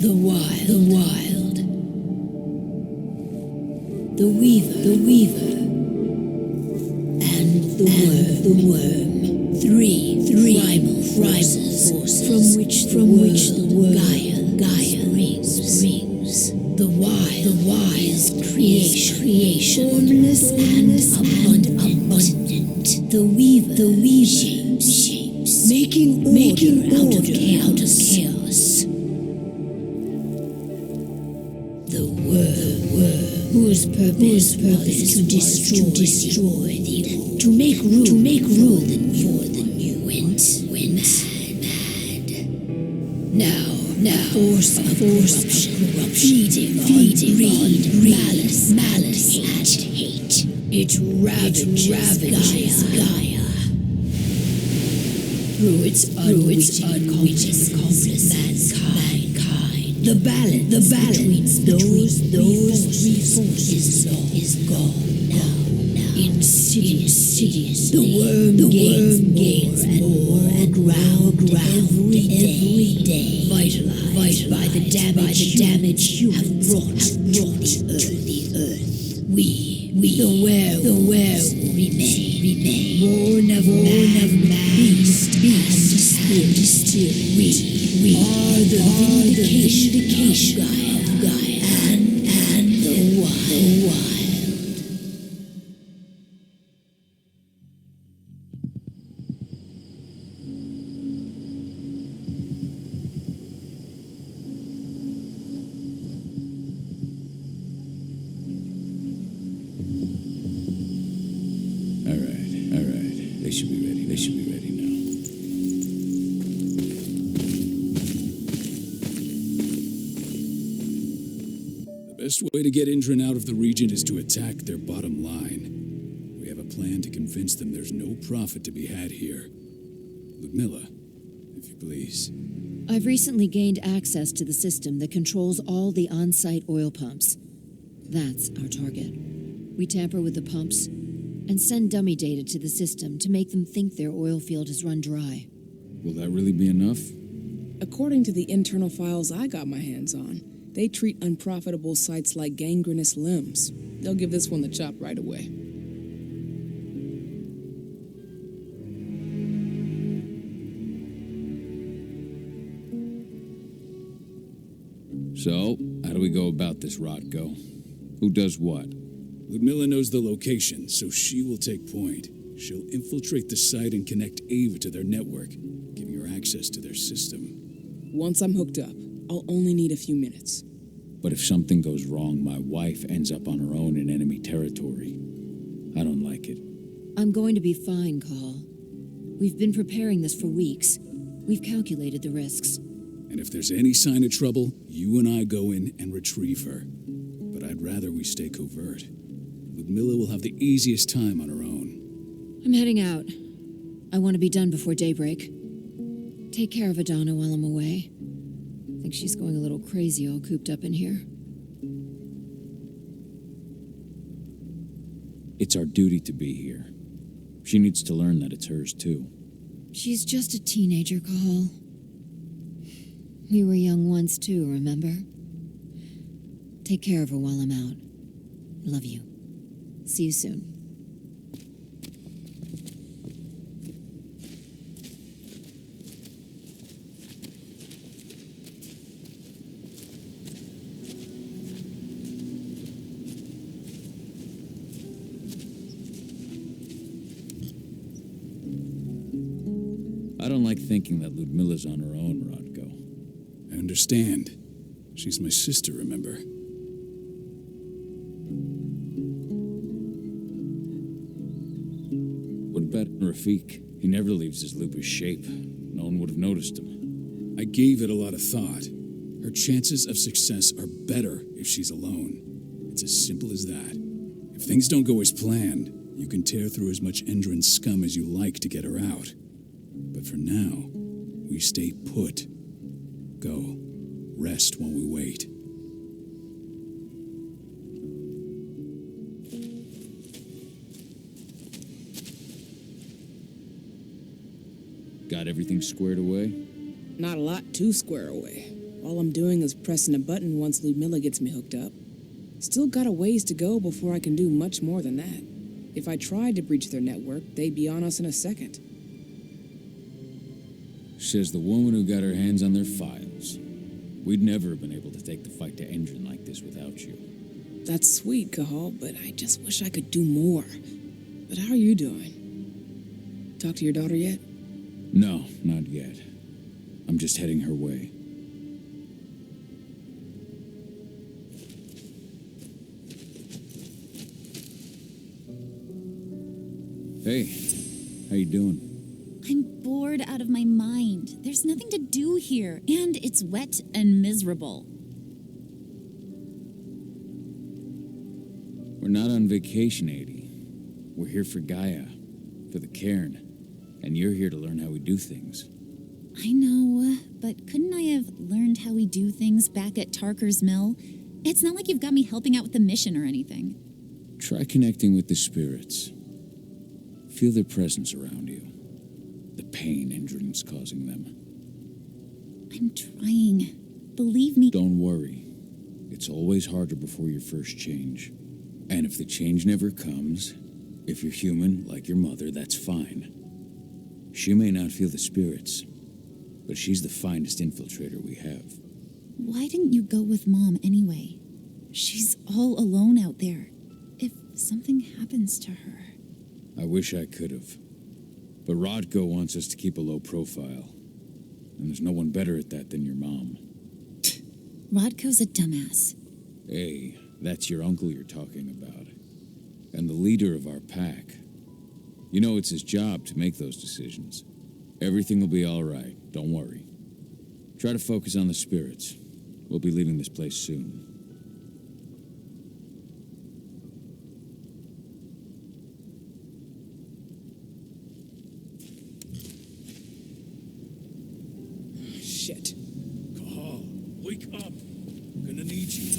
The wild. The wild. The weaver. And the worm. Three primal forces from which the world Gaia springs. The wild is creation, formless and abundant. The weaver shapes, making order out of chaos. The worm, whose purpose was to destroy the old, to make rule for the new went mad. Now, force of corruption, feeding on malice, and hate. It ravages Gaia. Through its unwitting accomplice mankind. The balance between those three forces is gone now. Insidious. The worm gains more ground every day. Vitalized by the damage you have brought to the earth. We the werewolves remain. Born of man, beast, and still we are the vindication of Gaia and the wild. All right. They should be ready now. The best way to get Indran out of the region is to attack their bottom line. We have a plan to convince them there's no profit to be had here. Ludmilla, if you please. I've recently gained access to the system that controls all the on-site oil pumps. That's our target. We tamper with the pumps and send dummy data to the system to make them think their oil field has run dry. Will that really be enough? According to the internal files I got my hands on, they treat unprofitable sites like gangrenous limbs. They'll give this one the chop right away. So, how do we go about this, Rodko? Who does what? Ludmilla knows the location, so she will take point. She'll infiltrate the site and connect Ava to their network, giving her access to their system. Once I'm hooked up, I'll only need a few minutes. But if something goes wrong, my wife ends up on her own in enemy territory. I don't like it. I'm going to be fine, Call. We've been preparing this for weeks. We've calculated the risks. And if there's any sign of trouble, you and I go in and retrieve her. But I'd rather we stay covert. Ludmilla will have the easiest time on her own. I'm heading out. I want to be done before daybreak. Take care of Adana while I'm away. I think she's going a little crazy all cooped up in here. It's our duty to be here. She needs to learn that it's hers, too. She's just a teenager, Call. We were young once, too, remember? Take care of her while I'm out. Love you. See you soon. I don't like thinking that Ludmilla's on her own, Rodko. I understand. She's my sister, remember? What about Rafik? He never leaves his lupus shape. No one would have noticed him. I gave it a lot of thought. Her chances of success are better if she's alone. It's as simple as that. If things don't go as planned, you can tear through as much Endron scum as you like to get her out. But for now, we stay put. Go. Rest while we wait. Got everything squared away? Not a lot to square away. All I'm doing is pressing a button once Ludmilla gets me hooked up. Still got a ways to go before I can do much more than that. If I tried to breach their network, they'd be on us in a second. Says the woman who got her hands on their files. We'd never have been able to take the fight to Endron like this without you. That's sweet, Cahal, but I just wish I could do more. But how are you doing? Talk to your daughter yet? No, not yet. I'm just heading her way. Hey, how you doing? I'm bored out of my mind. There's nothing to do here, and it's wet and miserable. We're not on vacation, Adie. We're here for Gaia, for the cairn, and you're here to learn how we do things. I know, but couldn't I have learned how we do things back at Tarker's Mill? It's not like you've got me helping out with the mission or anything. Try connecting with the spirits. Feel their presence around you. The pain Endron's causing them. I'm trying. Believe me. Don't worry. It's always harder before your first change. And if the change never comes, if you're human, like your mother, that's fine. She may not feel the spirits, but she's the finest infiltrator we have. Why didn't you go with Mom anyway? She's all alone out there. If something happens to her... I wish I could have. But Rodko wants us to keep a low profile. And there's no one better at that than your mom. Rodko's a dumbass. Hey, that's your uncle you're talking about. And the leader of our pack. You know it's his job to make those decisions. Everything will be all right, don't worry. Try to focus on the spirits. We'll be leaving this place soon. Shit. Cahal, wake up. I'm gonna need you.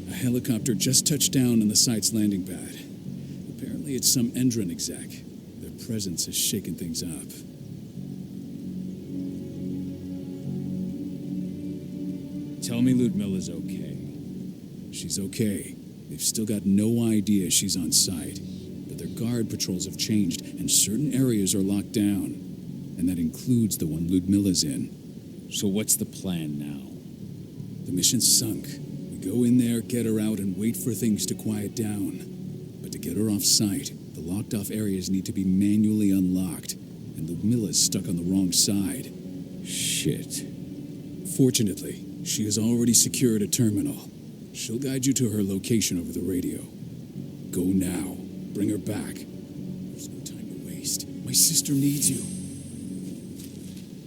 A helicopter just touched down on the site's landing pad. Apparently it's some Endron exec. Their presence has shaken things up. Tell me Ludmilla's okay. She's okay. They've still got no idea she's on site. But their guard patrols have changed, and certain areas are locked down. And that includes the one Ludmilla's in. So what's the plan now? The mission's sunk. We go in there, get her out, and wait for things to quiet down. But to get her off site, the locked-off areas need to be manually unlocked. And Ludmilla's stuck on the wrong side. Shit. Fortunately, she has already secured a terminal. She'll guide you to her location over the radio. Go now. Bring her back. There's no time to waste. My sister needs you.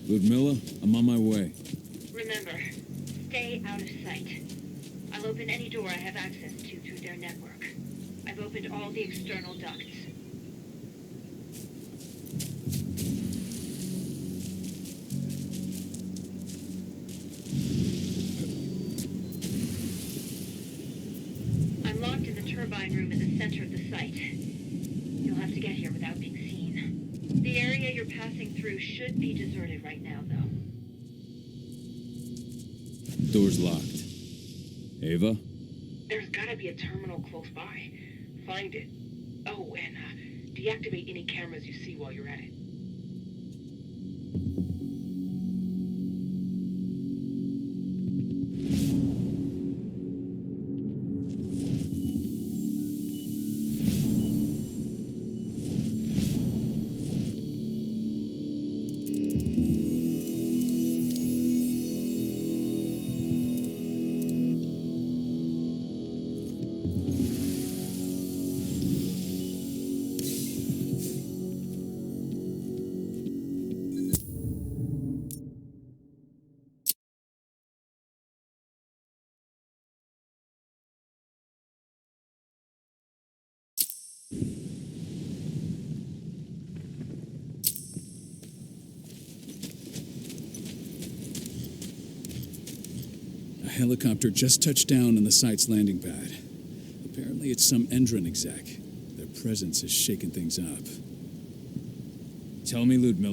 Ludmilla, I'm on my way. Remember, stay out of sight. I'll open any door I have access to through their network. I've opened all the external ducts. I'm locked in the turbine room in the center of the site. You'll have to get here without being seen. The area you're passing through should be deserted right now, though. Door's locked. Ava? There's gotta be a terminal close by. Find it. Oh, and deactivate any cameras you see while you're at it. A helicopter just touched down on the site's landing pad. Apparently it's some Endron exec. Their presence has shaken things up. Tell me, Ludmilla.